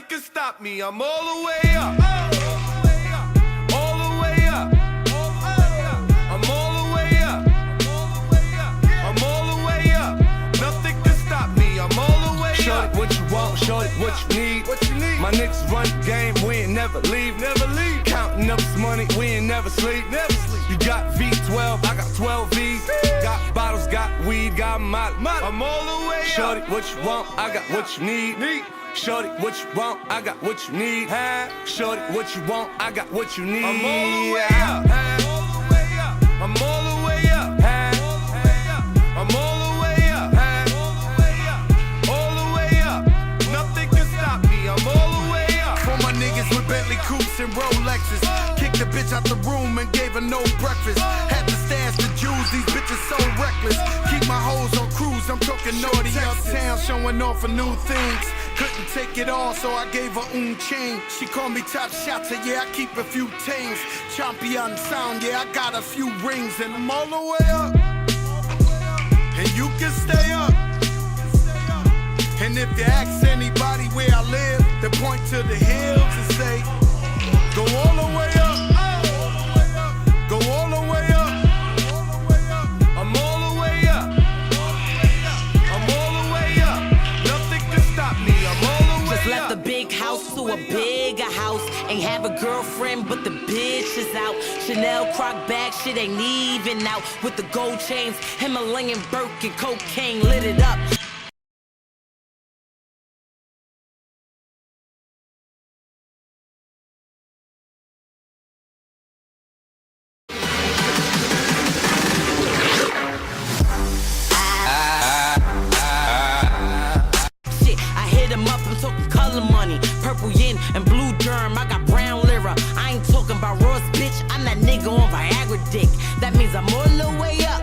can stop me. I'm all the way up. All the way up. I'm all the way up. I'm all the way up. Nothing can stop me. I'm all the way up. Shorty, what you want? Shorty, what you need? What you need? My niggas run the game. We ain't never leave. Never leave. Counting up this money. We ain't never sleep. Never sleep. You got V12. I got 12 V's. Got bottles. Got weed. Got molly. I'm all the way up. Shorty, what you want? I got what you need. Shorty, what you want? I got what you need. Shorty, what you want? I got what you need. I'm all the way up. I'm all the way up. I'm all the way up. All the way up. Nothing can stop me. I'm all the way up. For my niggas with Bentley coupes and Rolexes. Kicked the bitch out the room and gave her no breakfast. Had to stash the jewels, these bitches so reckless. Keep my hoes on cruise, I'm talking naughty uptown, showing off for new things. Couldn't take it all, so I gave her chain. She called me top shotter, yeah, I keep a few tings. Champion sound, yeah, I got a few rings. And I'm all the way up, and you can stay up. And if you ask anybody where I live, they point to the hills and say, go all the way up. Go all the way up. I'm all the way up. I'm all the way up. Nothing can stop me. I'm all the way up. Just left the big house to a bigger house. Ain't have a girlfriend, but the bitch is out. Chanel croc bag, shit ain't even out. With the gold chains, Himalayan Birkin, cocaine lit it up. Purple yin and blue germ, I got brown lira. I ain't talking about Ross, bitch, I'm that nigga on Viagra dick. That means I'm all the way up,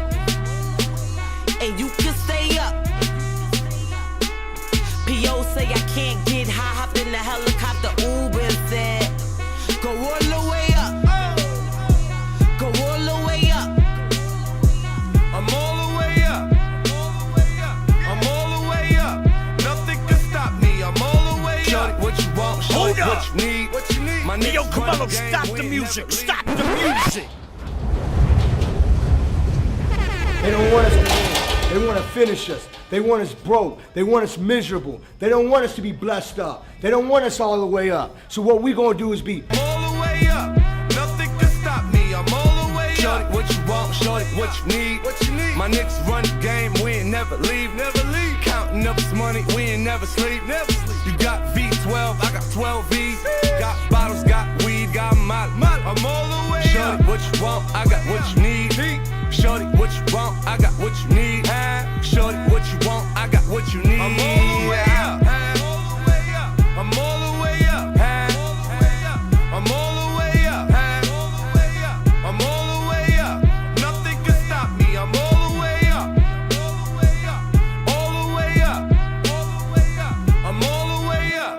and you can stay up. P.O. say I can't get high, hop in the helicopter, Uber and said, go all the way up, go all the way up. I'm all the way up. I'm all the way up. Nothing can stop me. I'm all the way up. Shorty, what you want? Shorty, what you need? What you need? My Hey, yo, niggas come run on, the game. stop We the ain't music, never stop leave. the music. They don't want us to win. They want to finish us. They want us broke. They want us miserable. They don't want us to be blessed up. They don't want us all the way up. So what we gonna do is be all the way up. Nothing can stop me. I'm all the way up. Shorty, what you want? Shorty, what you need? What you need? My niggas run the game. We ain't never leave. Never leave. Counting up this money. We ain't never sleep. Never sleep. You got V12. I got 12 V's. Got bottles. Got weed. Got molly. I'm all the way up. Shorty, what you want? I got what you need. Shorty, what you want? I got what you need. Shorty, what you want? I got what you need. I'm all the way up. I'm all the way up. I'm all the way up. I'm all the way up. Nothing can stop me. I'm all the way up. All the way up. I'm all the way up.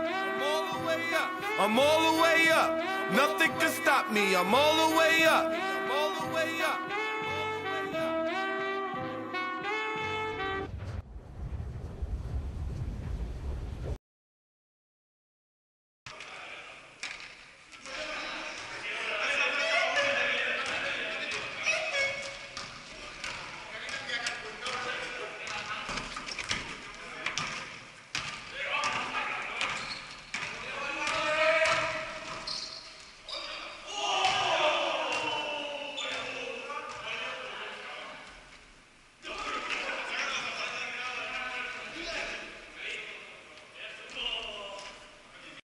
I'm all the way up. Nothing can stop me. I'm all the way up. I'm all the way up.